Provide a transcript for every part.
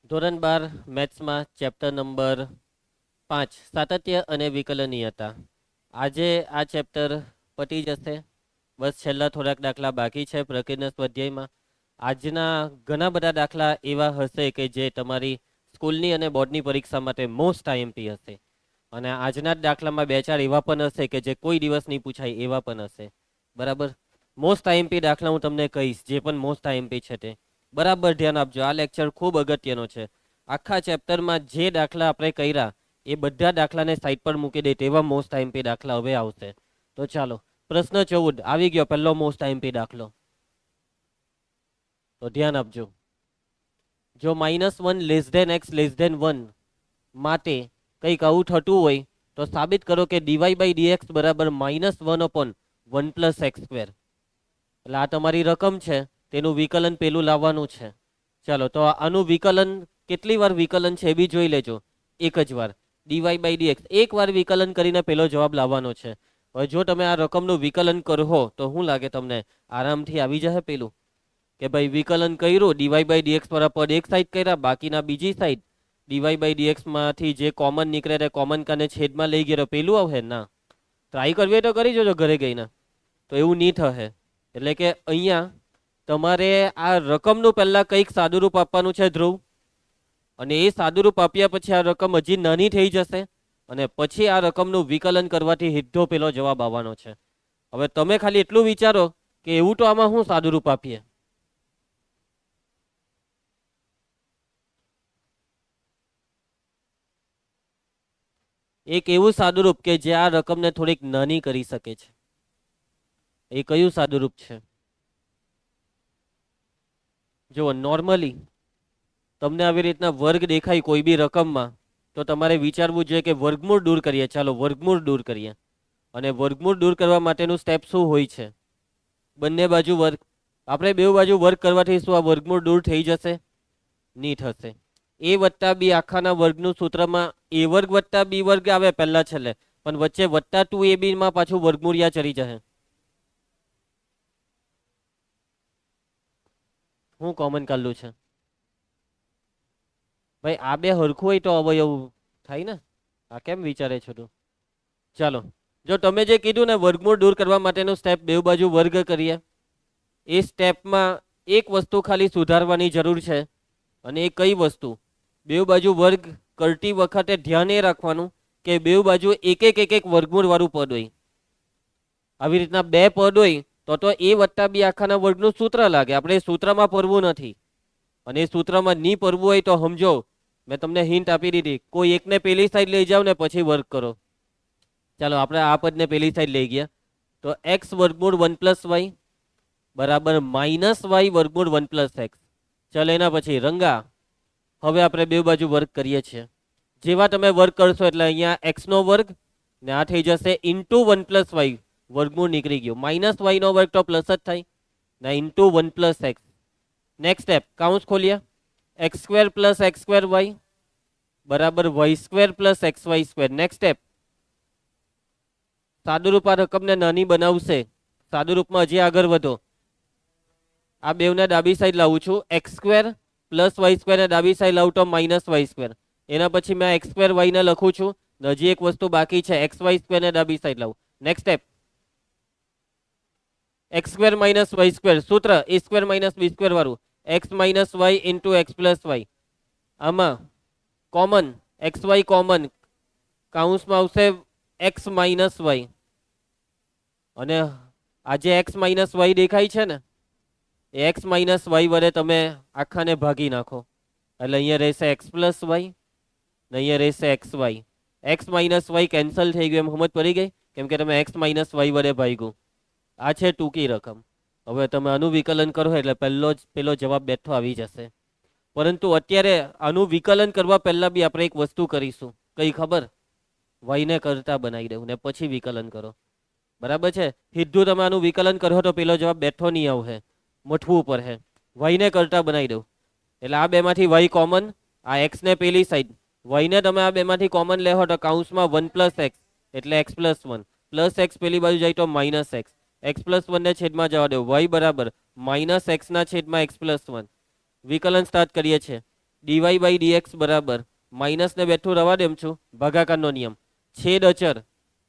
ધોરણ 12 મેથ્સમાં chapter number 5 સાતત્ય અને વિકલનીયતા. આજે આ ચેપ્ટર પતી જશે. બસ છેલ્લા થોડાક દાખલા બાકી છે પ્રકૃતિના સ્વાધ્યાયમાં. આજના ઘણા બધા દાખલા એવા હશે કે જે તમારી સ્કૂલની અને બોર્ડની પરીક્ષા માટે મોસ્ટ આઈએમપી હશે. અને આજના જ દાખલામાં બે ચાર એવા પણ હશે કે જે કોઈ દિવસ નહીં પૂછાય એવા પણ હશે. બરાબર. મોસ્ટ આઈએમપી દાખલા હું તમને કહીશ, જે પણ મોસ્ટ આઈએમપી છે તે બરાબર ધ્યાન આપજો. આ લેક્ચર ખૂબ અગત્યનો છે. આખા ચેપ્ટરમાં જે દાખલા આપણે કર્યા એ બધા દાખલાને સાઈડ પર મૂકી દે તેવા મોસ્ટ આઈએમપી દાખલા હવે આવશે. તો ચાલો, પ્રશ્ન 14 આવી ગયો, પહેલો મોસ્ટ આઈએમપી દાખલો. તો ધ્યાન આપજો. જો -1 x <1 માટે કંઈક આવું થતું હોય તો સાબિત કરો કે dy/dx બરાબર -1/1 + x². એટલે આ તમારી રકમ છે, તેનું વિકલન પેલું લાવવાનું છે. ચાલો, તો આનું વિકલન કેટલી વાર વિકલન છે એ બી જોઈ લેજો. એક જ વાર dy/dx એક વાર વિકલન કરીને પેલો જવાબ લાવવાનો છે. હવે જો તમે આ રકમનું વિકલન કરો તો શું લાગે તમને? આરામથી આવી જશે પેલું કે ભાઈ વિકલન કર્યું, dy/dx પર પદ એક સાઈડ કર્યા, બાકીના બીજી સાઈડ. dy/dx માંથી જે કોમન નીકળે તે કોમન કાને છેદમાં લઈ ગયો પેલું આવશે ના? ટ્રાય કરવી હોય તો કરી જોજો ઘરે ગઈને. તો એવું નહીં થશે. એટલે કે અહીંયા તમારે આ રકમનું પહેલા કંઈક સાદુરૂપ આપવાનું છે ધ્રુવ, અને એ સાદુરૂપ આપ્યા પછી આ રકમ હજી નાની થઈ જશે અને પછી આ રકમનું વિકલન કરવાથી સીધો પેલો જવાબ આવવાનો છે. હવે તમે ખાલી એટલું વિચારો કે એવું તો આમાં હું સાદુરૂપ આપીએ. એક એવું સાદુરૂપ કે જે આ રકમને થોડીક નાની કરી શકે છે. એ કયું સાદુરૂપ છે? જો નોર્મલી તમને આવી રીતના વર્ગ દેખાય કોઈ બી રકમમાં તો તમારે વિચારવું જોઈએ કે વર્ગમૂળ દૂર કરીએ. ચાલો વર્ગમૂળ દૂર કરીએ. અને વર્ગમૂળ દૂર કરવા માટેનું સ્ટેપ શું હોય છે? બંને બાજુ વર્ગ. આપણે બે બાજુ વર્ગ કરવાથી શું આ વર્ગમૂળ દૂર થઈ જશે? નહીં થશે. a વત્તા બી આખાના વર્ગનું સૂત્રમાં a વર્ગ વત્તા બી વર્ગ આવે પહેલા છેલ્લે, પણ વચ્ચે +2ab માં પાછું વર્ગમૂળિયા ચડી જશે. હું કોમન કાઢલું છે ભાઈ? આ બે હરખું હોય તો અવયવ થાય ને. આ કેમ વિચારે છો તું? ચાલો, જો તમે જે કીધું ને વર્ગમૂળ દૂર કરવા માટેનું સ્ટેપ બે બાજુ વર્ગ કરીએ, એ સ્ટેપમાં એક વસ્તુ ખાલી સુધારવાની જરૂર છે. અને એ કઈ વસ્તુ? બે બાજુ વર્ગ કરતી વખતે ધ્યાન એ રાખવાનું કે બે બાજુ એક એક વર્ગમૂળ વાળું પદ હોય. આવી રીતના બે પદ હોય તો a વત્તા બી આખાના વર્ગનું સૂત્ર લાગે. આપણે સૂત્રમાં પરવું નથી, અને એ સૂત્રમાં નહીં પરવું હોય તો સમજો, મેં તમને હિન્ટ આપી દીધી. કોઈ એકને પેલી સાઈડ લઈ જાઓ ને પછી વર્ગ કરો. ચાલો, આપણે આ પદને પેલી સાઈડ લઈ ગયા તો x વર્ગમૂળ 1 + y બરાબર -y વર્ગમૂળ 1 + x. ચાલો, એના પછી રંગા. હવે આપણે બે બાજુ વર્ગ કરીએ છીએ. જેવા તમે વર્ગ કરશો એટલે અહીંયા x નો વર્ગ ને આ થઈ જશે × 1 + y. વર્ગમૂળ નીકળી ગયું. -y નો વર્ગ તો પ્લસ જ થાય ને × 1 + x. નેક્સ્ટ સ્ટેપ, કાઉન્સ ખોલીએ. x² + x²y બરાબર y² + xy². નેક્સ્ટ સ્ટેપ, સાદુરૂપ આ રકમને નાની બનાવશે. સાદુરૂપમાં હજી આગળ વધો. આ બેવને ડાબી સાઈડ લાવું છું. x² + y² ને ડાબી સાઈડ લાવું તો -y². એના પછી મેં x² y ને લખું છું. હજી એક વસ્તુ બાકી છે, xy² ને ડાબી સાઈડ લાવું. Next step, x² - y². સૂત્ર a² - b² વાળું. x - y × x + y. આમાં કોમન xy કોમન, કાઉન્સમાં આવશે x - y. અને આ જે x - y દેખાય છે ને, એ x - y વડે તમે આખાને ભાગી નાખો એટલે અહીંયા રહેશે x + y ને અહીંયા રહેશે xy. x - y કેન્સલ થઈ ગયું. એમ સમજ પડી ગઈ? કેમ કે તમે x - y વડે ભાગ્યું. આ છે ટૂંકી રકમ. હવે તમે આનું વિકલન કરો એટલે પેલો જવાબ બેઠો આવી જશે. પરંતુ અત્યારે આનું વિકલન કરવા પહેલા બી આપણે એક વસ્તુ કરીશું. કઈ ખબર? y ને કરતા બનાવી દઉં ને પછી વિકલન કરો. બરાબર છે? સીધું તમે આનું વિકલન કરો તો પેલો જવાબ બેઠો નહીં આવશે, મઠવું પડશે. y ને કરતા બનાવી દઉં એટલે આ બેમાંથી y કોમન, આ x ને પેલી સાઈડ. y ને તમે આ બેમાંથી કોમન લેહો તો કાઉન્સમાં 1 + x એટલે x + 1 પ્લસ x પેલી બાજુ જાય તો -x. x + 1 ને છેદમાં જવા દો. y બરાબર -x ના છેદમાં x + 1. વિકલન સ્ટાર્ટ કરીએ છીએ. ડીવાય બાય ડીએક્સ બરાબર માઇનસ ને બેઠું રવા દેમ છું, ભાગાકારનો નિયમ, છેદ અચર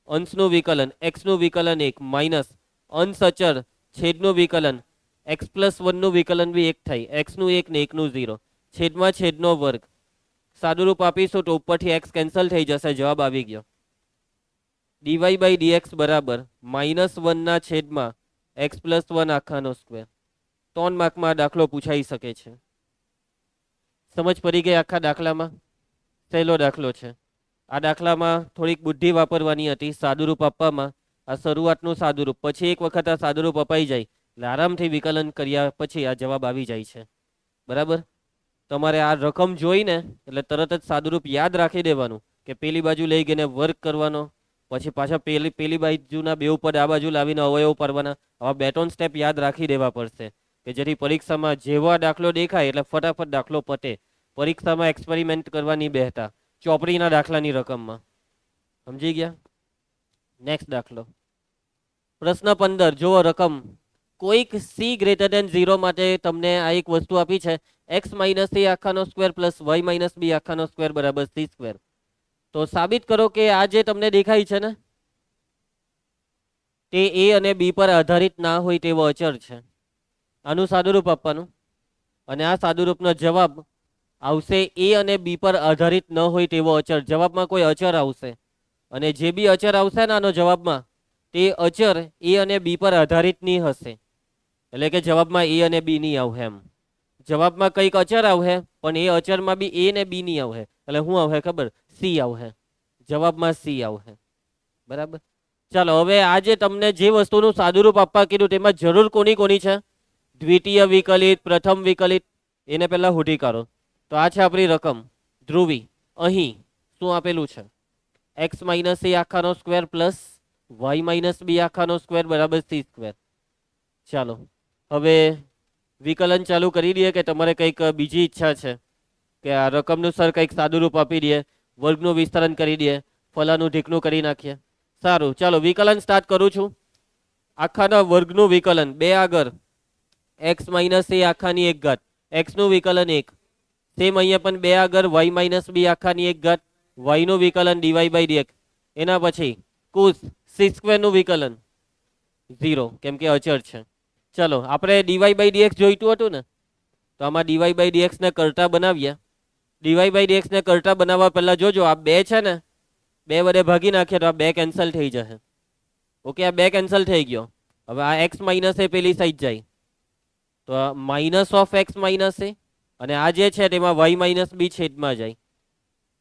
અંશનું વિકલન એક્સનું વિકલન 1 માઇનસ અંશ અચર છેદનું વિકલન એક્સ પ્લસ 1 નું વિકલન બી 1 થાય, એક્સનું 1 ને 1 નું 0, છેદમાં છેદનો વર્ગ. સાદુરૂપ આપીશું તો ઉપરથી એક્સ કેન્સલ થઈ જશે, જવાબ આવી ગયો. ડીવાય બાય ડીએક્સ બરાબર -1 ના છેદમાં એક્સ પ્લસ 1 આખાનો સ્ક્વેર. 3 માર્કમાં દાખલો પૂછાઈ શકે છે. સમજ પડી ગઈ આખા દાખલામાં? સહેલો દાખલો છે. આ દાખલામાં થોડીક બુદ્ધિ વાપરવાની હતી સાદુરૂપ આપવામાં. આ શરૂઆતનું સાદુરૂપ, પછી એક વખત આ સાદુરૂપ અપાઈ જાય એટલે આરામથી વિકલન કર્યા પછી આ જવાબ આવી જાય છે. બરાબર? તમારે આ રકમ જોઈને એટલે તરત જ સાદુરૂપ યાદ રાખી દેવાનું કે પેલી બાજુ લઈ ગઈને વર્ક કરવાનો, પછી પાછા પેલી બાજુના બે પદ આ બાજુ લાવીને અવયવ પાડવાના. આવા 2-3 સ્ટેપ યાદ રાખી દેવા પડશે કે જેથી પરીક્ષામાં જેવો દાખલો દેખાય એટલે ફટાફટ દાખલો પતે. પરીક્ષામાં એક્સપેરિમેન્ટ કરવાની બેહતા ચોપડીના દાખલાની રકમમાં. સમજી ગયા? નેક્સ્ટ દાખલો પ્રશ્ન 15. જુઓ રકમ. કોઈક સી ગ્રેટર દેન 0 માટે તમને આ એક વસ્તુ આપી છે, એક્સ માઇનસ એ આખાનો square plus y minus b આખાનો સ્ક્વેર બરાબર સી સ્ક્વેર. તો સાબિત કરો કે આ જે તમને દેખાય છે ને તે એ અને બી પર આધારિત ના હોય તેવો અચર છે. આનું સાદુરૂપ આપવાનું અને આ સાદુરૂપનો જવાબ આવશે એ અને બી પર આધારિત ન હોય તેવો અચર. જવાબમાં કોઈ અચર આવશે અને જે બી અચર આવશે ને આનો જવાબમાં તે અચર એ અને બી પર આધારિત નહીં હશે. એટલે કે જવાબમાં એ અને બી નહીં આવશે એમ. જવાબમાં કંઈક અચર આવશે પણ એ અચરમાં બી એ ને બી નહીં આવશે. એટલે શું આવશે ખબર? સી આવશે. જવાબમાં સી આવશે. બરાબર? ચાલો હવે આ જે તમને જે વસ્તુનું સાદુરૂપ આપવા કીધું તેમાં જરૂર કોની કોની છે? દ્વિતીય વિકલિત, પ્રથમ વિકલિત, એને પહેલા શોધી કાઢો. તો આ છે આપણી રકમ ધ્રુવી. અહીં શું આપેલું છે? એક્સ માઇનસ એ આખાનો square plus y minus b આખાનો સ્ક્વેર બરાબર સી સ્ક્વેર. ચાલો હવે વિકલન ચાલુ કરી દઈએ કે તમારે કંઈક બીજી ઈચ્છા છે કે આ રકમનું સર કંઈક સાદુરૂપ આપી દઈએ, વર્ગનું વિસ્તરણ કરી દઈએ, ફલાનું ઢીકનું કરી નાખીએ. સારું, ચાલો વિકલન સ્ટાર્ટ કરું છું. આખાના વર્ગનું વિકલન 2 આગળ એક્સ માઇનસ એ આખાની 1 ઘાત, એક્સનું વિકલન 1. સેમ અહીંયા પણ 2 આગળ વાય માઇનસ બી આખાની 1 ઘાત, વાયનું વિકલન ડીવાય બાય ડીએક્સ. એના પછી કુસ સી સ્ક્વેરનું વિકલન 0 કેમ કે અચર છે. ચલો આપણે ડીવાય બાય ડીએક્સ જોઈતું હતું ને, તો આમાં ડીવાય બાય ડીએક્સ ને કરતા બનાવીએ. ડીવાય બાય ડીએક્સ ને કરતા બનાવવા પહેલા જોજો આ 2 છે ને 2 વડે ભાગી નાખીએ તો આ 2 કેન્સલ થઈ જશે. ઓકે, આ 2 કેન્સલ થઈ ગયો. હવે આ એક્સ માઇનસ એ પેલી સાઈડ જાય તો માઇનસ ઓફ એક્સ માઇનસ એ અને આ જે છે તેમાં વાય માઇનસ બી છેદમાં જાય.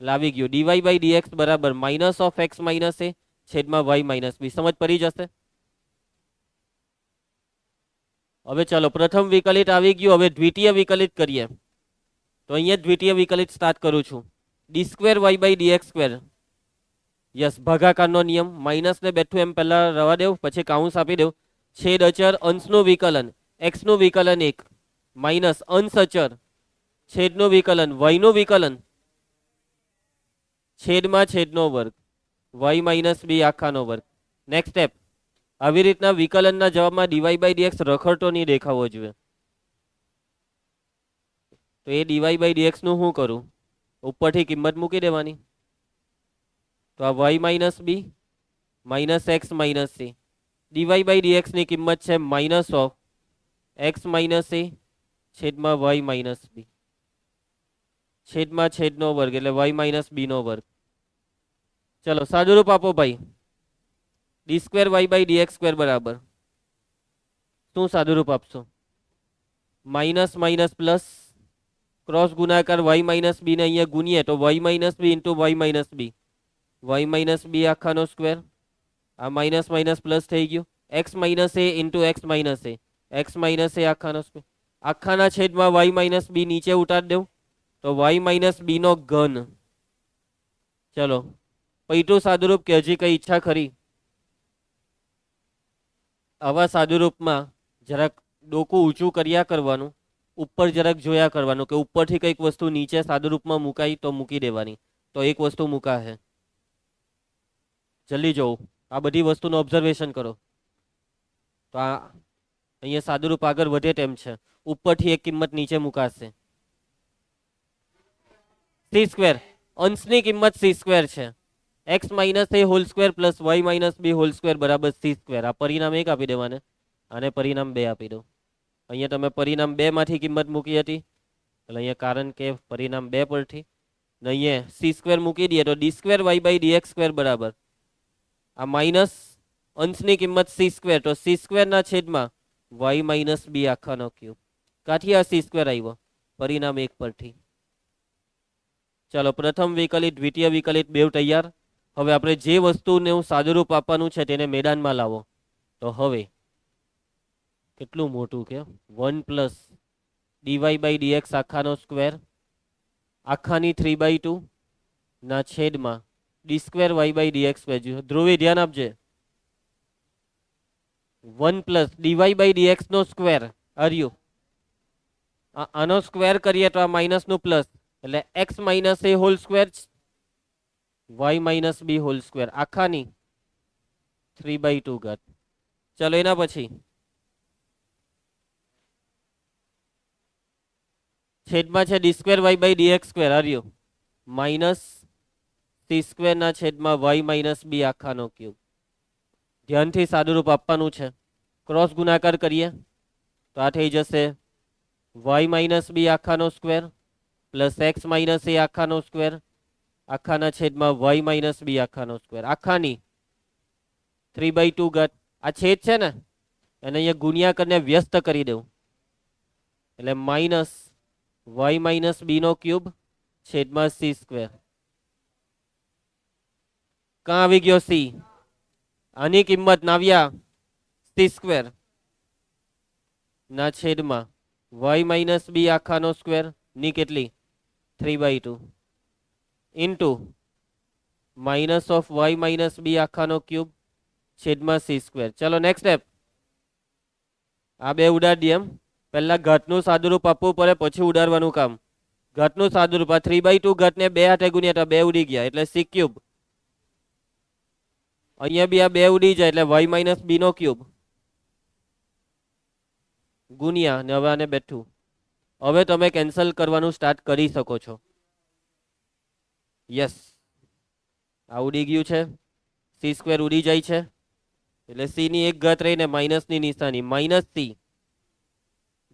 લાવી ગયું ડીવાય બાય ડીએક્સ બરાબર minus of x minus a છેદમાં વાય માઇનસ બી. સમજ પડી જશે? હવે ચાલો પ્રથમ વિકલિત આવી ગયું. હવે દ્વિતીય વિકલિત કરીએ. તો અહીંયા દ્વિતીય વિકલિત સ્ટાર્ટ કરું છું. D square y by dx square. Yes, ભાગાકારનો નિયમ. માઇનસ ને બેઠું એમ પહેલા રવા દેવ, પછી કાઉન્સ આપી દેવ. છેદ અચર અંશનું વિકલન એક્સનું વિકલન 1 માઇનસ અંશ અચર છેદનું વિકલન વાયનું વિકલન છેદમાં છેદનો વર્ગ વાય માઇનસ બી આખાનો વર્ગ. Next step. આવી રીતના વિકલનના જવાબમાં ડીવાય બાય ડીએક્સ રખડતો નહીં દેખાવો જોઈએ. તો એ ડીવાય બાય ડીએક્સ નું શું કરું? ઉપરથી કિંમત મૂકી દેવાની. તો આ y minus b minus x minus c. Dy by dx ની કિંમત છે minus of x minus a છેદમાં વાય માઇનસ બી છેદમાં છેદનો વર્ગ એટલે વાય માઇનસ બી નો વર્ગ. ચલો સાદુરૂપ આપો ભાઈ. D square y by dx square બરાબર શું સાદુરૂપ આપશો? માઇનસ માઇનસ પ્લસ ક્રોસ ગુણાકાર વાય માઇનસ બી ને અહીંયા ગુણીએ તો y minus b into y minus b, y minus b આખાનો સ્ક્વેર. આ માઇનસ માઇનસ પ્લસ થઈ ગયું. X minus a into x minus a, x minus a આખાનો સ્ક્વેર. આખાના છેદમાં વાય માઇનસ બી નીચે ઉતાર દેવું તો વાય માઇનસ બી નો ઘન. ચલો પૈટું સાદુરૂપ કે હજી કઈ ઈચ્છા ખરી? આવા સાદુરૂપમાં જરાક ડોકું ઊંચું કર્યા કરવાનું, ઉપર જરાક જોયા કરવાનું કે ઉપરથી કંઈક વસ્તુ નીચે સાદુરૂપમાં મુકાય તો મૂકી દેવાની. તો એક વસ્તુ મુકાશે. જલ્દી જોવું, આ બધી વસ્તુનું ઓબ્ઝર્વેશન કરો. તો આ અહીંયા સાદુરૂપ આગળ વધે તેમ છે, ઉપરથી એક કિંમત નીચે મુકાશે. સી સ્ક્વેર, અંશની કિંમત સી સ્ક્વેર છે. X minus a whole square plus y minus b whole square બરાબર સી સ્ક્વેર. આ પરિણામ 1 આપી દેવાને અને પરિણામ 2 આપી દો. અહીંયા તમે પરિણામ 2 માંથી કિંમત મૂકી હતી એટલે અહીંયા કારણ કે પરિણામ 2 પરથી અહીંયા સી સ્ક્વેર મૂકી દઈએ તો d square y by d x square બરાબર આ માઇનસ અંશની કિંમત સી સ્ક્વેર તો સી સ્ક્વેર ના છેદમાં વાય માઇનસ બી આખાનો ક્યુબ. કાથી આ સી સ્ક્વેર આવ્યો? પરિણામ 1 પરથી. ચાલો પ્રથમ વિકલિત દ્વિતીય વિકલિત બેવ તૈયાર. હવે આપણે જે વસ્તુને સાદુરૂપ આપવાનું છે તેને મેદાનમાં લાવો. તો હવે કેટલું મોટું કે 1 પ્લસ ડીવાય બાય ડીએક્સ આખાનો સ્ક્વેર આખાની 3/2 ના છેદમાં d square y by dx square. Dhruvi ધ્યાન આપજે. 1 પ્લસ ડીવાય બાય ડીએક્સ નો સ્ક્વેર આર્યું આનો સ્ક્વેર કરીએ તો આ માઇનસ નું પ્લસ એટલે x minus a whole square y minus b whole square આખાની 3/2 ઘાત. ચલો એના પછી છેદમાં છે d square y by dx square આર્યું માઇનસ સી સ્ક્વેર ના છેદમાં વાય માઇનસ બી આખાનો ક્યુબ. ધ્યાનથી સાદુરૂપ આપવાનું છે. ક્રોસ ગુણાકાર કરીએ તો આ થઈ જશે વાય માઇનસ બી આખાનો square plus x minus a આખાનો સ્ક્વેર આખાના છેદમાં વાય માઇનસ બી આખાનો સ્ક્વેર આખાની 3/2 ઘાત. આ છેદ છે ને એને અહીંયા ગુણ્યા કરીને વ્યસ્ત કરી દઉં એટલે માઇનસ વાય માઇનસ બી નો ક્યુબ છેદમાં સી સ્ક્વેર. કાં આવી ગયો સી? આની કિંમત નાવ્યા સી સ્ક્વેર ના છેદમાં વાય માઇનસ બી આખાનો સ્ક્વેર ની કેટલી 3/2 into minus of y minus b આખાનો ક્યુબ છેદમાં સી સ્ક્વેર. ચલો નેક્સ્ટ સ્ટેપ. આ બે ઉડાડી દઈએ. એમ પહેલા ઘાતનું સાદુરૂપ આપવું પડે પછી ઉડાડવાનું કામ. ઘાતનું સાદુરૂપ આ 3/2 ઘાતને 2 હાથે ગુણ્યા તો 2 ઉડી ગયા એટલે સી ક્યુબ. અહીંયા બી આ 2 ઉડી જાય એટલે વાય માઇનસ બી નો ક્યુબ ગુણ્યા ને હવે આને બેઠું. હવે તમે કેન્સલ કરવાનું સ્ટાર્ટ કરી શકો છો. યસ આ ઉડી ગયું છે. સી સ્ક્વેર ઉડી જાય છે એટલે સી ની એક ઘાત રહીને માઇનસ ની નિશાની માઇનસ સી.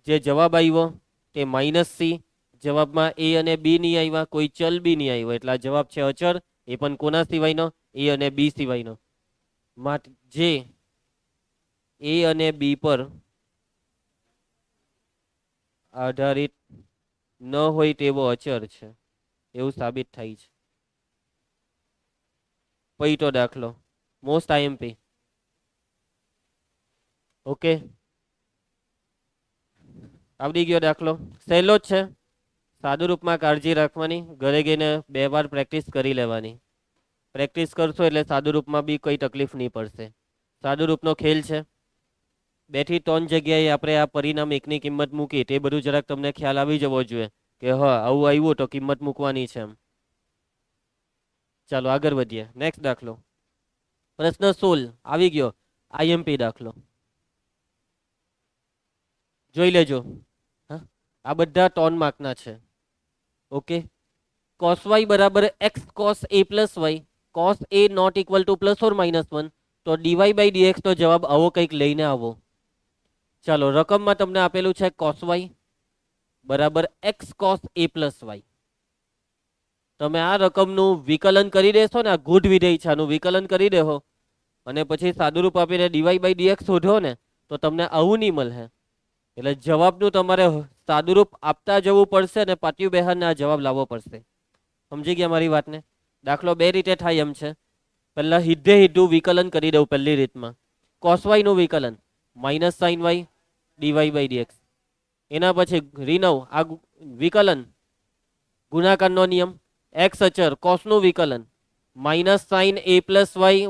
જે જવાબ આવ્યો તે માઇનસ સી. જવાબમાં એ અને બી નહીં આવ્યા, કોઈ ચલ બી નહીં આવ્યો એટલે આ જવાબ છે અચળ. એ પણ કોના સિવાયનો? એ અને બી સિવાયનો. માટે જે એ અને બી પર આધારિત ન હોય તેવો અચળ છે એવું સાબિત થાય છે. પૈતો દાખલો મોસ્ટ આઈએમપી. ઓકે આવડી ગયો દાખલો. સહેલો જ છે. સાદુરૂપમાં કાળજી રાખવાની. ઘરે જઈને 2 વાર પ્રેક્ટિસ કરી લેવાની. પ્રેક્ટિસ કરશો એટલે સાદુરૂપમાં બી કોઈ તકલીફ નહીં પડશે. સાદુરૂપનો ખેલ છે. 2 થી 3 જગ્યાએ આપણે આ પરિણામ 1 ની કિંમત મૂકી તે બધું જરાક તમને ખ્યાલ આવી જવો જોઈએ કે હા આવું આવ્યું તો કિંમત મૂકવાની છે એમ. ચાલો આગળ વધીએ. નેક્સ્ટ દાખલો. પ્રશ્ન 16 આવી ગયો. આઈએમપી દાખલો જોઈ લેજો. હા આ બધા 3 માર્કના છે. ઓકે cos y બરાબર x cos a plus y cos a not equal to plus or minus 1 તો dy બાય dx નો જવાબ આવો કંઈક લઈને આવો. ચાલો રકમમાં તમને આપેલું છે cos y બરાબર x cos a plus y. તમે આ રકમનું વિકલન કરી દેશો ને આ ગુઢ વિધેય છે આનું વિકલન કરી દેહો અને પછી સાદુરૂપ આપીને dy બાય dx શોધો ને તો તમને આવું નહીં મળે. એટલે જવાબનું તમારે સાદુરૂપ આપતા જવું પડશે ને પાટિયું બહેરને આ જવાબ લાવવો પડશે. સમજી ગયા મારી વાતને? દાખલો 2 રીતે થાય એમ છે. પહેલા સીધે સીધું વિકલન કરી દઉં. પહેલી રીતમાં cos y નું વિકલન minus sine y dy by dx. એના પછી રીનવ આ વિકલન ગુણાકારનો નિયમ x અચર cos નું વિકલન minus sine a plus y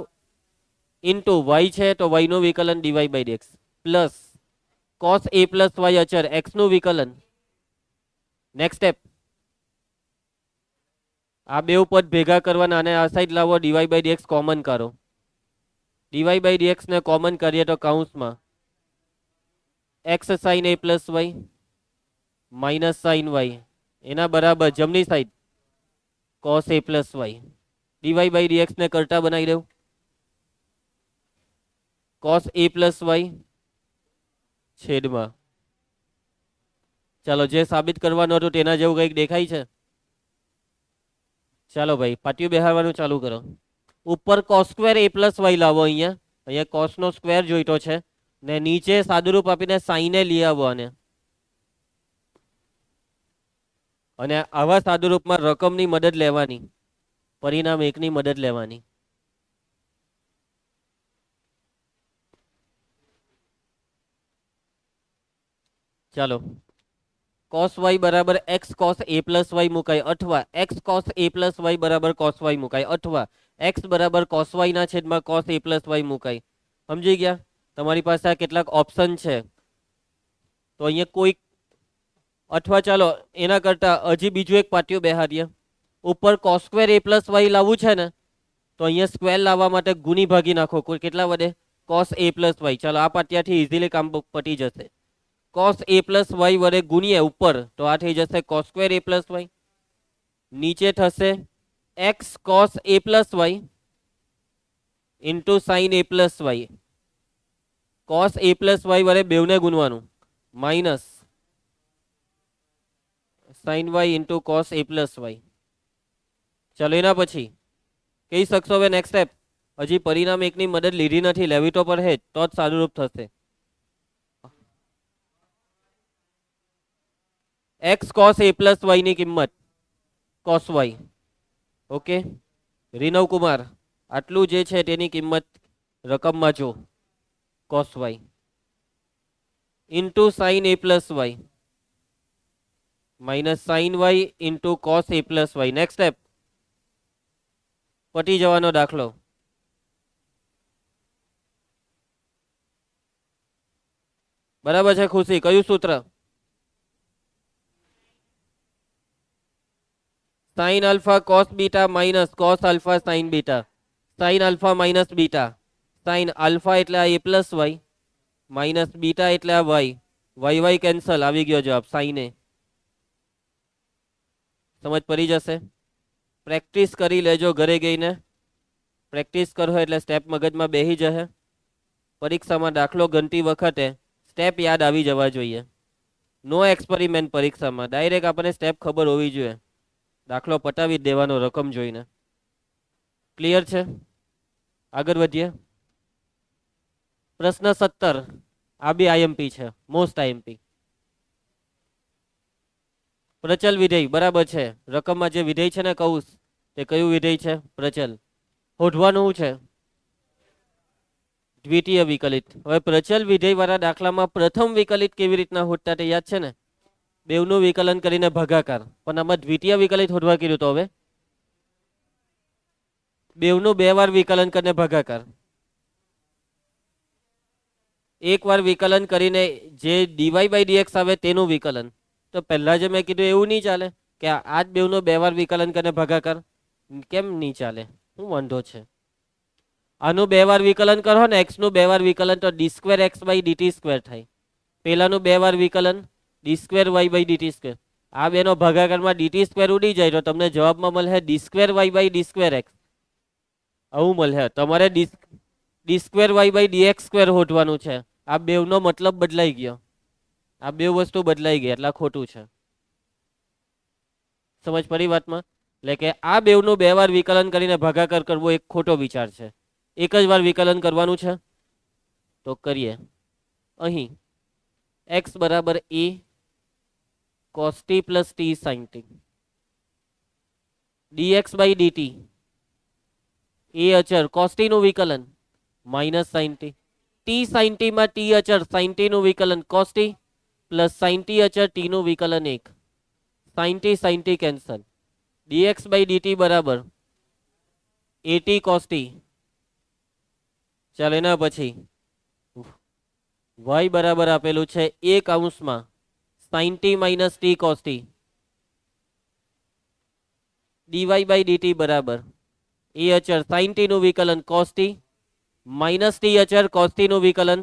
into y છે તો y નું વિકલન dy by dx plus cos a plus y અચર x નું વિકલન. નેક્સ્ટ સ્ટેપ આ બે પદ ભેગા કરવાના અને આ સાઈડ લાવો dy બાય dx કોમન કરો. dy બાય dx ને કોમન કરીએ તો કૌંસમાં x sine a plus y minus sine y એના બરાબર જમણી side cos a plus y, dy by dx ને કરતા બનાવી દઉં, cos a પ્લસ વાય છેદમાં, ચાલો જે સાબિત કરવાનું હતું તેના જેવું કંઈક દેખાય છે? ચાલો ભાઈ પાટિયું બેહારવાનું ચાલુ કરો. ઉપર cos square a plus y લાવો, અહીંયા cos નો સ્ક્વેર જોઈતો છે ને નીચે સાદુરૂપ આપીને સાઈને લઈ આવો અને આવા સાદુરૂપમાં રકમની મદદ લેવાની, પરિણામ એકની મદદ લેવાની. ચાલો cos y બરાબર x cos a plus y મુકાય, અથવા x cos a plus y બરાબર cos y મુકાય, અથવા x બરાબર cos y ના છેદમાં cos a પ્લસ વાય મુકાય. સમજી ગયા? તમારી પાસે આ કેટલાક ઓપ્શન છે, તો અહીંયા કોઈક, અથવા ચાલો એના કરતા હજી બીજું એક પાટિયું બેહારીએ. ઉપર cos square a plus y લાવવું છે ને, તો અહીંયા સ્ક્વેર લાવવા માટે ગુણી ભાગી નાખો. કોઈ કેટલા વડે? cos a plus y. ચાલો આ પાટિયાથી ઇઝીલી કામ પટી જશે. cos a પ્લસ વાય વડે ગુણીએ ઉપર, તો આ થઈ જશે cos square a plus y. નીચે થશે x cos a plus y into sine a plus y. cos a plus y વડે બેવને ગુણવાનું, minus sine y into cos a plus y. ચાલો એના પછી કહી શકશો હવે નેક્સ્ટ સ્ટેપ? હજી પરિણામ એકની મદદ લીધી નથી, લેવી તો પડે જ, તો જ સાદુરૂપ થશે. x cos a plus y ની કિંમત cos y. Okay Rinav Kumar, આટલું જે છે તેની કિંમત રકમમાં જો, cos y into sine a plus y minus sine y into cos a plus y. Next step, પટી જવાનો દાખલો. બરાબર છે ખુશી? કયું સૂત્ર? Sine alpha cos beta minus cos alpha sine beta. Sine alpha minus beta. Sine alpha એટલે આ a plus y minus beta એટલે આ વાય. વાય વાય કેન્સલ, આવી ગયો જવાબ સાઈને. સમજ પડી જશે? પ્રેક્ટિસ કરી લેજો ઘરે ગઈને. પ્રેક્ટિસ કરો એટલે સ્ટેપ મગજમાં બેસી જશે. પરીક્ષામાં દાખલો ગણતી વખતે સ્ટેપ યાદ આવી જવા જોઈએ. નો એક્સપેરિમેન્ટ પરીક્ષામાં, ડાયરેક્ટ આપણને સ્ટેપ ખબર હોવી જોઈએ. દાખલો પટાવી દેવાનો રકમ જોઈને. ક્લિયર છે? આગળ વધીએ. પ્રશ્ન 17, આ બી આઈએમપી છે, મોસ્ટ આઈએમપી. પ્રચલ વિધેય બરાબર છે. રકમમાં જે વિધેય છે ને કૌંસ, તે કયું વિધેય છે? પ્રચલ. શોધવાનું છે દ્વિતીય વિકલિત. હવે પ્રચલ વિધેય વાળા દાખલામાં પ્રથમ વિકલિત કેવી રીતના શોધતા તે યાદ છે ને? બેવનું વિકલન કરીને ભાગાકાર. પણ આમાં દ્વિતીય વિકલિત શોધવા કીધું, તો હવે બેવનું બે વાર વિકલન કરીને ભાગાકાર. એક વાર વિકલન કરીને જે ડીવાય બાય ડીએક્સ આવે તેનું વિકલન. તો પહેલા જે મેં કીધું એવું નહીં ચાલે કે આ જ બેવનું બે વાર વિકલન કરીને ભાગાકાર? કેમ નહીં ચાલે? શું વાંધો છે? આનું બે વાર વિકલન કરો ને, એક્સ નું બે વાર વિકલન, તો d square x by dt square થાય. પેલાનું બે વાર વિકલન d square y by dt square. આ બેનો ભાગાકારમાં ડીટી સ્ક્વેર ઉડી જાય તો તમને જવાબમાં મળે d square y by d square x. આવું મળે. તમારે d square y by dx square શોધવાનું છે. આ બેવનો મતલબ બદલાઈ ગયો. આ બે વસ્તુ બદલાઈ ગઈ એટલે ખોટું છે. સમજ પડી વાતમાં? એટલે કે આ બેવનું બે વાર વિકલન કરીને ભાગાકાર કરવો એક ખોટો વિચાર છે. એક જ વાર વિકલન કરવાનું છે, તો કરીએ. અહીં x બરાબર a cos t plus t sin t, dx by dt, a અચર cos t નું વિકલન minus sin t, t sin t માં t અચર sin t નું વિકલન cos t plus sin t અચર t નું વિકલન 1, sin t cancel. dx by dt બરાબર at cos t. ચાલો એના પછી y બરાબર આપેલું છે a કૌંસમાં sin t minus t cos t, dy by dt બરાબર a અચર sin t નું વિકલન cos t માઇનસ t અચર cos t નું વિકલન.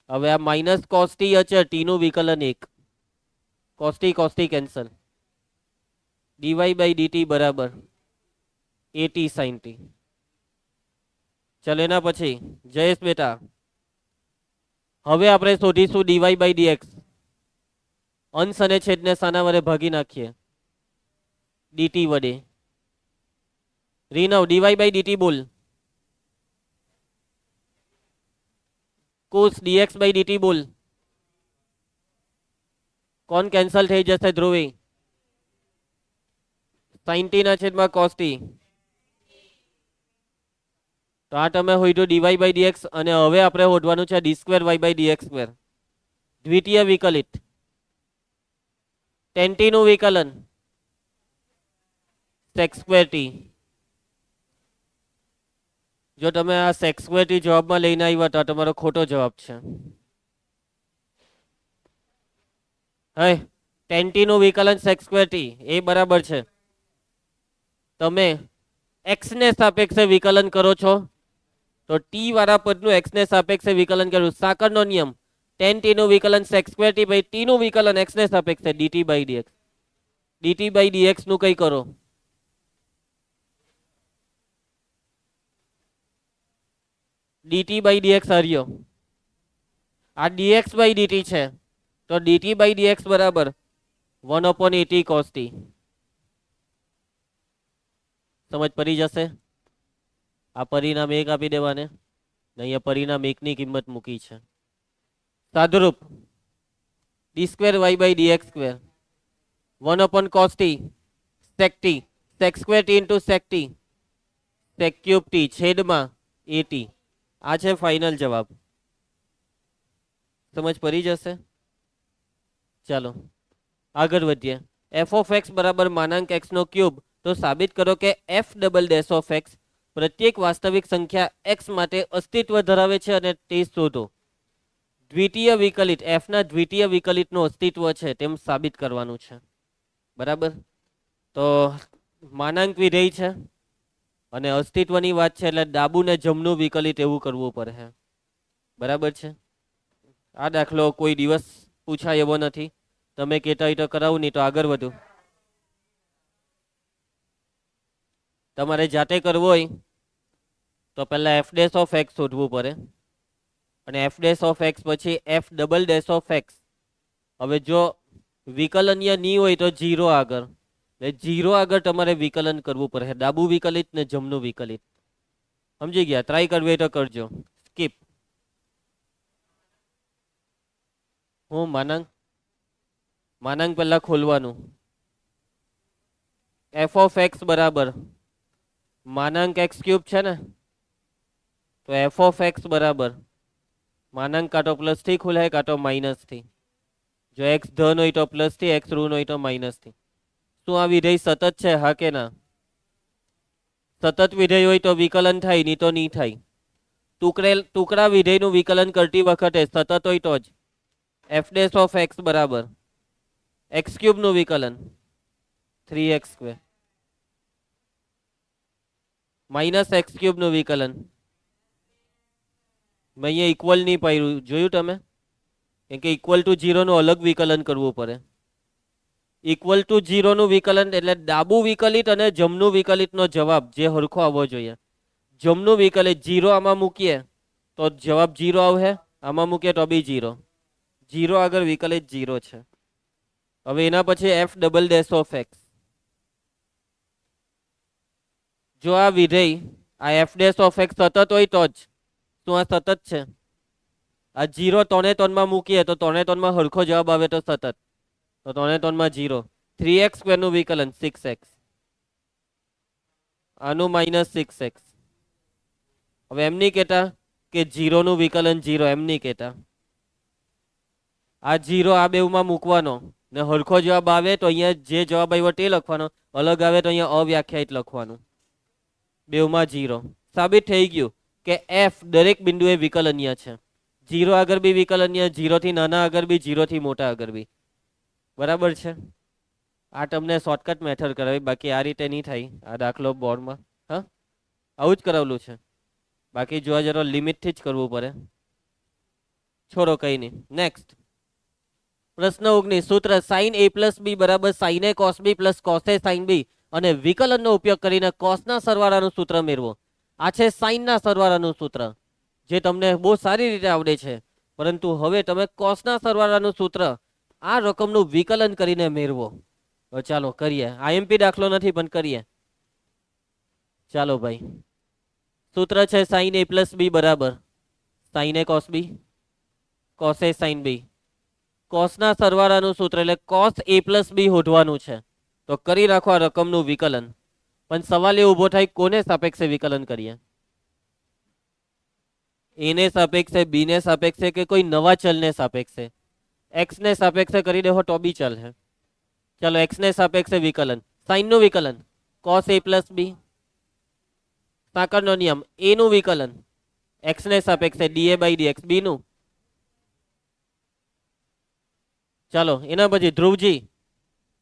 હવે આ માઇનસ cos t અચર t નું વિકલન 1, cos t cancel. Dy by dt બરાબર એટી સાઇન ટી. ચલો એના પછી જયેશ બેટા હવે આપણે શોધીશું ડીવાય બાય ડીએક્સ. અંશ અને છેદને સાના વડે ભાગી નાખીએ ડીટી વડે. રીનવ ડીવાય બાય ડીટી બોલ. કોસ ડીએક્સ બાય ડીટી બોલ. કોણ કેન્સલ થઈ જશે ધ્રુવી? સાઇન ટી ના છેદમાં કોસ ટી. તો આ તમે હોઈતું ડીવાય બાય ડીએક્સ અને હવે આપણે શોધવાનું છે d square y by dx square. દ્વિતીય વિકલિત ટેન ટી નું વિકલન સેક સ્ક્વેર ટી. જો તમે આ સેક સ્ક્વેર ટી જવાબમાં લઈને આવ્યા તો તમારો ખોટો જવાબ છે. હે ટેન ટી નું વિકલન સેક સ્ક્વેર ટી એ બરાબર છે. તમે એક્સ ને સાપેક્ષે વિકલન કરો છો તો ટી વાળા પદનું એક્સ ને સાપેક્ષે વિકલન કર્યું. સાકરનો નિયમ ટેન ટી નું વિકલન sec square t by t નું વિકલન એક્સ ને સાપેક્ષે dt by dx. Dt by dx નું કઈ કરો. ડીટી બાય ડીએક્સ હર્યો. આ ડીએક્સ બાય ડીટી છે તો ડીટી બાય ડીએક્સ બરાબર 1/80 cos t. સમજ પડી જશે. આ પરિણામ 1 આપી દેવાને. અહીંયા પરિણામ 1 ની કિંમત મૂકી છે. સાદુરૂપ d square y by dx square 1/cos t sec t sec square t into sec t sec cube t છેદમાં at. આ છે ફાઇનલ જવાબ. સમજ પડી જશે. ચાલો આગળ વધીએ. એફ ઓફ એક્સ બરાબર માનાંક એક્સ નો ક્યુબ. તો સાબિત કરો કે F double dash of x પ્રત્યેક વાસ્તવિક સંખ્યા એક્સ માટે અસ્તિત્વ ધરાવે છે અને તે શોધો. દ્વિતીય વિકલિત એફ ના દ્વિતીય વિકલિતનું અસ્તિત્વ છે તેમ સાબિત કરવાનું છે. બરાબર. તો માનાંક વિધેય છે અને અસ્તિત્વની વાત છે એટલે ડાબુ ને જમણું વિકલિત એવું કરવું પડે. બરાબર છે. આ દાખલો કોઈ દિવસ પૂછાય એવો નથી. તમે કહેતા હોય તો કરાવું, નહીં તો આગળ વધુ. તમારે જાતે કરવો હોય તો પહેલા એફ ડેશ ઓફ એક્સ શોધવું પડે અને એફ ડેશ ઓફ એક્સ પછી F double dash of x. હવે જો વિકલનીય નહીં હોય તો 0 આગળ, એટલે 0 આગળ તમારે વિકલન કરવું પડે. ડાબુ વિકલિત ને જમણું વિકલિત. સમજી ગયા? ટ્રાય કરવી તો કરજો. સ્કીપ. હું માનાંક પહેલા ખોલવાનું. એફ ઓફ એક્સ બરાબર માનાંક એક્સ ક્યુબ છે ને, તો એફ ઓફ એક્સ બરાબર માનાંક કાં તો પ્લસ થી ખુલે કાં તો માઇનસ થી. જો એક્સ ધન હોય તો પ્લસ થી, એક્સ ઋણ હોય તો માઇનસ થી. શું આ વિધેય સતત છે? હા કે ના? સતત વિધેય હોય તો વિકલન થાય, નહીં તો નહીં થાય. ટુકડા વિધેયનું વિકલન કરતી વખતે સતત હોય તો જ. એફ ડેશ ઓફ એક્સ બરાબર એક્સ ક્યુબ નું વિકલન 3x square minus x cube નું વિકલન. મેં અહીંયા ઇક્વલ નહીં પાડ્યું, જોયું તમે? કેમ કે ઇક્વલ ટુ 0 નું અલગ વિકલન કરવું પડે. ઇક્વલ ટુ 0 નું વિકલન એટલે ડાબુ વિકલિત અને જમણું વિકલિતનો જવાબ જે હરખો આવવો જોઈએ. જમણું વિકલિત 0 આમાં મૂકીએ તો જવાબ 0 આવશે, આમાં મૂકીએ તો બી 0. 0 આગળ વિકલિત 0 છે. હવે એના પછી F double dash of x. જો આ વિધેય આ એફ ડેશ ઓફ એક્સ સતત હોય તો જ. શું આ સતત છે? આ 0 3 3 માં મૂકીએ તો 3 3 માં હરખો જવાબ આવે તો સતત. તો 3 3 માં 0. 3x સ્ક્વેર નું વિકલન 6x. આનું માઇનસ 6x. હવે એમ નહીં કહેતા કે 0 નું વિકલન 0, એમ નહીં કહેતા. આ 0 આ બેઉમાં મૂકવાનો ને હરખો જવાબ આવે તો અહીંયા જે જવાબ આવ્યો તે લખવાનો, અલગ આવે તો અહીંયા અવ્યાખ્યાયિત લખવાનું. બેઉમાં 0. સાબિત થઈ ગયું કે એફ દરેક બિંદુએ વિકલનીય છે. 0 આગળ બી વિકલનીય, 0 થી નાના આગળ બી, 0 થી મોટા આગળ બી. બરાબર છે. આ તમને શોર્ટકટ મેથડ કરાવી, બાકી આ રીતે નહીં થાય. આ દાખલો બોર્ડમાં હા આવું જ કરાવેલું છે. બાકી જોવા જરા લિમિટથી જ કરવું પડે. છોડો, કંઈ નહીં. નેક્સ્ટ પ્રશ્ન 19 સૂત્ર sin a પ્લસ બી બરાબર sin a cos b plus cos a sin b અને વિકલનનો ઉપયોગ કરીને cosના સરવાળાનું સૂત્ર મેળવો. આ છે સાઇનના સરવાળાનું સૂત્ર જે તમને બહુ સારી રીતે આવડે છે, પરંતુ હવે તમે cosના સરવાળાનું સૂત્ર આ રકમનું વિકલન કરીને મેળવો. તો ચાલો કરીએ. આઈએમપી દાખલો નથી પણ કરીએ. ચાલો ભાઈ, સૂત્ર છે sin a પ્લસ બી બરાબર sin a cos b cos a sin b. કોસના સરવાળાનું સૂત્ર એટલે cos a પ્લસ બી શોધવાનું છે. તો કરી રાખો આ રકમનું વિકલન. પણ સવાલ એ ઊભો થાય, કોને સાપેક્ષે વિકલન કરીએ? a ને સાપેક્ષે, b ને સાપેક્ષે કે કોઈ નવા ચલને સાપેક્ષે? x ને સાપેક્ષે કરી દેહો તો બી ચાલે. ચાલો x ને સાપેક્ષે વિકલન, sin નું વિકલન cos a પ્લસ બી, સાંકળનો નિયમ a નું વિકલન x ને સાપેક્ષે dA બાય dx b નું. ચાલો એના પછી ધ્રુવજી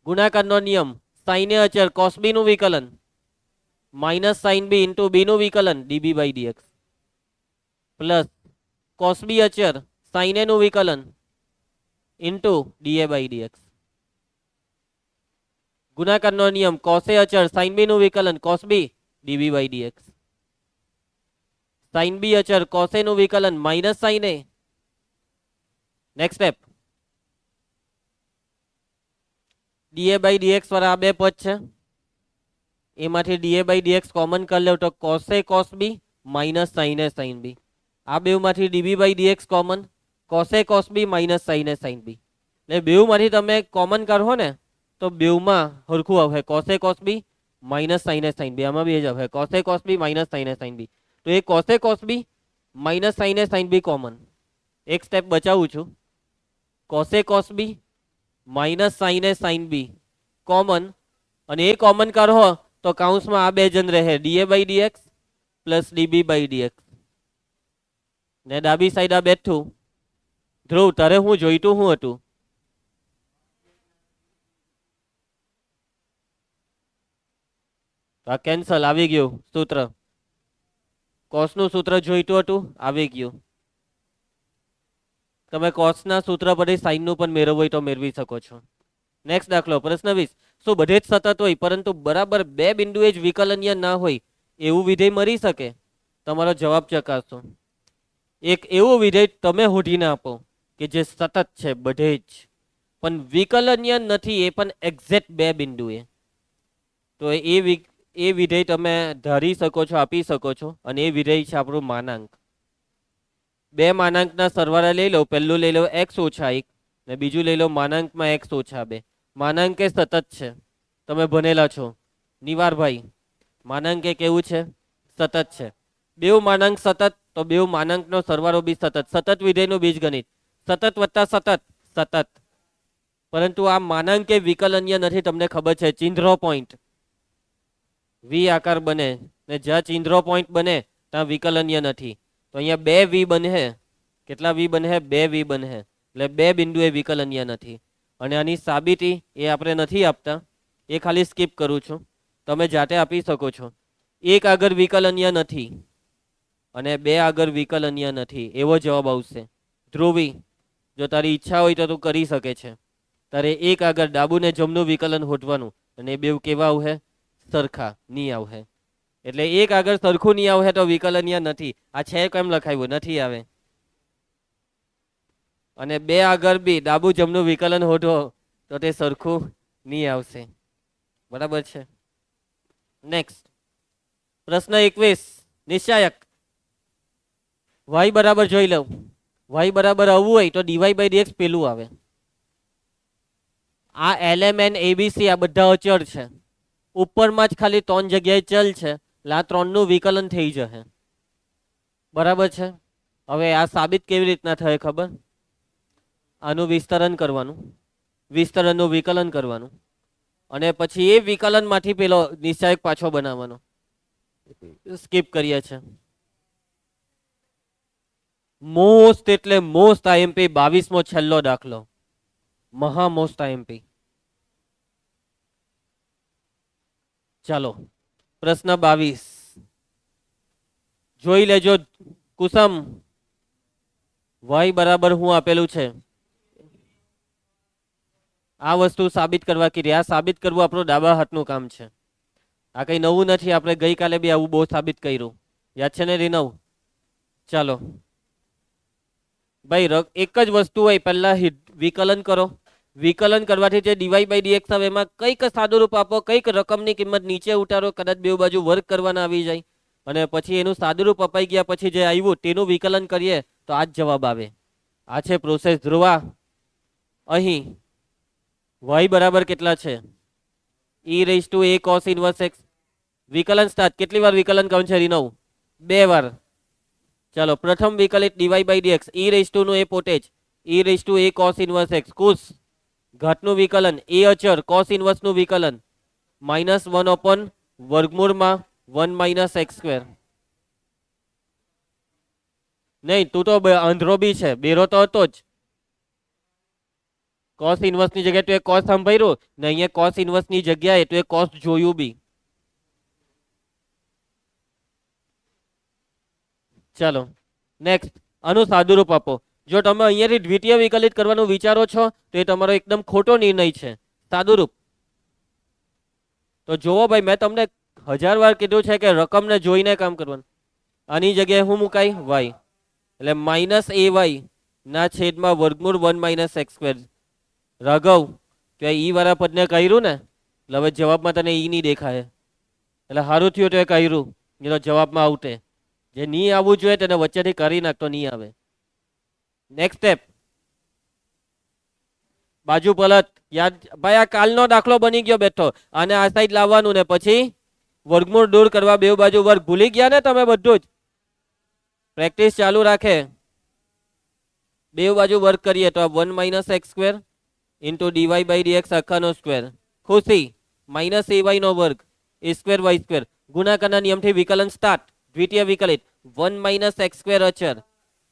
ગુણાકારનો નિયમ sin a અચળ cos b નું વિકલન minus sin b into b નું વિકલન db by dx plus cos b અચળ sin a નું વિકલન ઇન્ટુ dA બાય dx. ગુણાકારનો નિયમ cos a અચળ sin b નું વિકલન cos b db by dx. sin b અચળ cos a નું વિકલન minus sin a. Next step dA by dx વાળા આ બે પદ છે, એમાંથી dA બાય dx કોમન કરી લો તો cos a cos b minus sin a sin b. આ બેમાંથી dB by dx common cos a cos b minus sin a sin b. એટલે બેમાંથી તમે કોમન કાઢો ને તો બેમાં સરખું આવે cos a cos b minus sin a sin b. આમાં બે જ આવે cos a cos b minus sin a sin b. તો એ cos a cos b minus sin a sin b common. એક સ્ટેપ બચાવું છું, cos a cos b minus sin a sin b common, અને એ common કાઢો તો કાઉન્સમાં આ બે જન રહે dA by dx plus dB by dx. ને ડાબી સાઈડ આ બેઠું. ધ્રુવ તારે હું જોઈતું શું હતું? આ કેન્સલ, આવી ગયું સૂત્ર. કોસનું સૂત્ર જોઈતું હતું, આવી ગયું. તમે કોસના સૂત્ર પરથી સાઇનનું પણ મેળવવું હોય તો મેળવી શકો છો. નેક્સ્ટ દાખલો પ્રશ્ન 20 શું બધે જ સતત હોય પરંતુ બરાબર બે બિંદુએ જ વિકલનીય ના હોય એવું વિધેય મળી શકે? તમારો જવાબ ચકાસો. એક એવું વિધેય તમે શોધીને આપો કે જે સતત છે બધે જ પણ વિકલનીય નથી, એ પણ એક્ઝેક્ટ બે બિંદુએ. તો એ વિધેય તમે ધારી શકો છો, આપી શકો છો, અને એ વિધેય છે આપણું માનાંક. બે માનાંકના સરવાળા લઈ લો. પહેલું લઈ લો x ઓછા 1 ને બીજું લઈ લો માનાંકમાં x ઓછા 2. માનાંક એ સતત છે, તમે ભણેલા છો નિવારભાઈ. માનાંક એ કેવું છે? સતત છે. બેવ માનાંક સતત તો બેવ માનાંકનો સરવાળો બી સતત. સતત વિધેયનું બીજગણિત સતત વત્તા સતત સતત. પરંતુ આ માનાંક એ વિકલનીય નથી, તમને ખબર છે. ચિંધ્રો પોઈન્ટ વી આકાર બને ને જ્યાં ચિંધ્રો પોઈન્ટ બને ત્યાં વિકલનીય નથી. તો અહીંયા બે વી બને. કેટલા વી બને? બે વી બને. એટલે બે બિંદુ એ વિકલનીય નથી. અને આની સાબિતી એ આપણે નથી આપતા, એ ખાલી સ્કીપ કરું છું, તમે જાતે આપી શકો છો. એક આગળ વિકલનીય નથી અને બે આગળ વિકલનીય નથી, એવો જવાબ આવશે. ધ્રુવી, જો તારી ઈચ્છા હોય તો તું કરી શકે છે. તારે એક આગળ ડાબુ ને જમનું વિકલન શોધવાનું, અને એ બે કેવા આવશે? સરખા નહીં આવશે. એટલે એક આગળ સરખું નહીં આવે તો વિકલનીય નથી. આ છે કેમ લખાયું? નથી આવે. અને બે આગળ બી ડાબુ જમનું વિકલન શોધો તો તે સરખું નહીં આવશે. બરાબર છે. નેક્સ્ટ પ્રશ્ન 21 નિશ્ચાયક y બરાબર જોઈ લઉં. y બરાબર આવવું હોય તો dy બાય dx પેલું આવે. આ LMN ABC આ બધા અચળ છે. ઉપરમાં જ ખાલી 3 જગ્યાએ ચલ છે, એટલે આ 3 નું વિકલન થઈ જશે. બરાબર છે. હવે આ સાબિત કેવી રીતના થાય ખબર? આનું વિસ્તરણ કરવાનું, વિસ્તરણનું વિકલન કરવાનું, અને પછી એ વિકલનમાંથી પેલો નિશ્ચાયક પાછો બનાવવાનો. સ્કીપ કરીએ છે. મોસ્ટ એટલે મોસ્ટ આઈએમપી 22મો છેલ્લો દાખલો, મહા મોસ્ટ આઈએમપી. ચાલો પ્રશ્ન 22 જોઈ લેજો. કુસમ y બરાબર હું આપેલું છે આ વસ્તુ સાબિત કરવા કીધી. આ સાબિત કરવું આપણું ડાબા હાથનું કામ છે. આ કંઈ નવું નથી. આપણે ગઈકાલે બી આવું બહુ સાબિત કર્યું. યાદ છે ને રીનવ? ચાલો ભાઈ, એક જ વસ્તુ હોય, પહેલા વિકલન કરો. વિકલન કરવાથી જે ડીવાય બાય ડીએક્સ આવે એમાં કંઈક સાદુરૂપ આપો, કંઈક રકમની કિંમત નીચે ઉતારો, કદાચ બે બાજુ વર્ગ કરવાના આવી જાય, અને પછી એનું સાદુરૂપ અપાઈ ગયા પછી જે આવ્યું તેનું વિકલન કરીએ તો આ જ જવાબ આવે. આ છે પ્રોસેસ. ધ્રુવા, અહીં y બરાબર કેટલા છે? e raise to a cos inverse x. વિકલન સ્ટાર્ટ. કેટલી વાર વિકલન કરવાનું છે રીનવ? 2 વાર. ચાલો, પ્રથમ વિકલિત dy by dx e raise to નું એ પોતે જ e raise to a cos inverse x. કુશ ઘાતનું વિકલન, એ અચર cos ઇનવર્સ નું વિકલન -1 upon વર્ગમૂળમાં 1 માઇનસ એક્સ સ્ક્વેર. નહીં, તું તો આંધળો બી છે, બેરો તો હતો જ. cos ઇનવર્સ ની જગ્યાએ તું એ cos સાંભળ્યું ને અહીંયા cos ઇનવર્સ ની જગ્યાએ તું એ cos જોયું બી. ચાલો નેક્સ્ટ, આનું સાદુરૂપ આપો. જો તમે અહીંયાથી દ્વિતીય વિકલિત કરવાનું વિચારો છો તો એ તમારો એકદમ ખોટો નિર્ણય છે. સાદુરૂપ તો જોવો ભાઈ, મેં તમને 1000 વાર કીધું છે કે રકમને જોઈને કામ કરવાનું. આની જગ્યાએ શું મુકાય? y. એટલે -ay ના છેદમાં વર્ગમૂળ 1 માઇનસ એક્સ સ્ક્વેર. રાઘવ, તો ઈ વાળા પદને કર્યું ને, એટલે હવે જવાબમાં તને ઈ નહીં દેખાય. એટલે સારું થયું તો એ કર્યું, એ તો જવાબમાં આવતે. જે નહીં આવવું જોઈએ તેને વચ્ચેથી કરી નાખતો, નહીં આવે. નેક્સ્ટ સ્ટેપ, બાજુ પલટ. યાદ ભાઈ, આ કાલનો દાખલો બની ગયો બેઠો. આને આ સાઈડ લાવવાનું ને પછી વર્ગમૂળ દૂર કરવા બે બાજુ વર્ગ. ભૂલી ગયા ને તમે બધું જ? પ્રેક્ટિસ ચાલુ રાખે. બે બાજુ વર્ગ કરીએ તો 1 minus x square into dy by dx આખાનો સ્ક્વેર. ખુશી, -ay નો વર્ગ એ સ્ક્વેર વાય સ્ક્વેર. ગુણાકારના નિયમથી વિકલન સ્ટાર્ટ. દ્વિતીય વિકલિત 1 માઇનસ એક્સ સ્ક્વેર અચર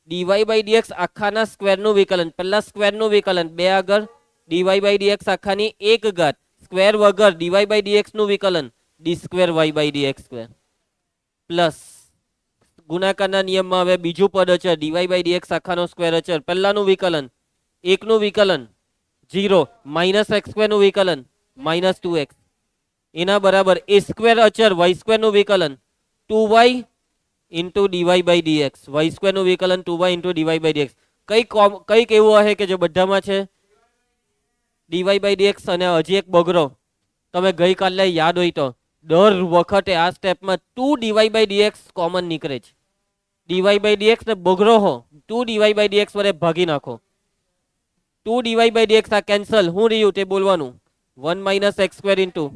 ડીવાય બાય ડીએક્સ આખાના સ્ક્વેરનું વિકલન. પહેલા સ્ક્વેરનું વિકલન, 2 આગળ ડીવાય બાય ડીએક્સ આખાની 1 ઘાત સ્ક્વેર વગર ડીવાય બાય ડીએક્સ નું વિકલન d square y by dx square plus ગુણાકારના નિયમમાં હવે બીજું પદ અચર ડીવાય બાય ડીએક્સ આખાનો સ્ક્વેર અચર. પહેલાનું વિકલન 1 નું વિકલન 0 માઇનસ એક્સ સ્ક્વેર નું વિકલન -2x એના બરાબર એ સ્ક્વેર અચર વાય સ્ક્વેર નું વિકલન 2y ઇન્ટુ dy by dx. Y square નું વિકલન 2y ઇન્ટુ ડીવાય બાય ડીએક્સ. કંઈક એવું હશે કે જે બધામાં છે ડીવાય બાય ડીએક્સ. અને હજી એક બગડો, તમે ગઈકાલે યાદ હોય તો દર વખતે આ સ્ટેપમાં 2 ડીવાય બાય ડીએક્સ કોમન નીકળે છે. ડીવાય બાય ડીએક્સ ને બગડો હો 2 ડીવાય બાય ડીએક્સ વડે ભાગી નાખો. 2 ડીવાય બાય ડીએક્સ આ કેન્સલ. હું રહ્યું તે બોલવાનું. 1 માઇનસ એક્સ સ્ક્વેર ઇન્ટુ,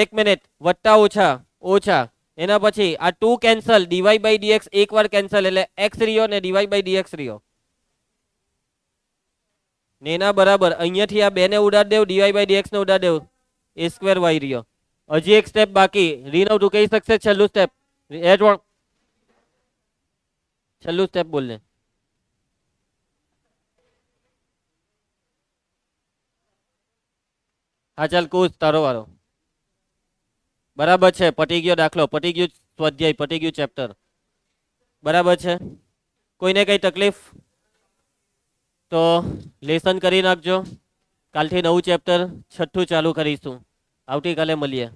એક મિનિટ, વત્તા ઓછા ઓછા એના પછી આ 2 કેન્સલ, ડીવાય બાય ડીએક્સ એક વાર કેન્સલ એટલે એક્સ રહ્યો ને ડીવાય બાય ડીએક્સ રહ્યો ને એના બરાબર અહીંયાથી આ 2 ને ઉડાડ દેવ, ડીવાય બાય ડીએક્સ ને ઉડાડ દેવ, એ સ્ક્વેર વાય રહ્યો. હજી એક સ્ટેપ બાકી. રીનવ તું કહી શકશે છેલ્લું સ્ટેપ? છેલ્લું સ્ટેપ બોલને. હા ચાલ કુશ, તારો વારો. બરાબર છે, પટી ગયો દાખલો, પટી ગયું સ્વાધ્યાય, પટી ગયું ચેપ્ટર. બરાબર છે. કોઈને કઈ તકલીફ તો લેસન કરી નાખજો. કાલથી નવું ચેપ્ટર 6થું ચાલુ કરીશું. આવતીકાલે મળીએ.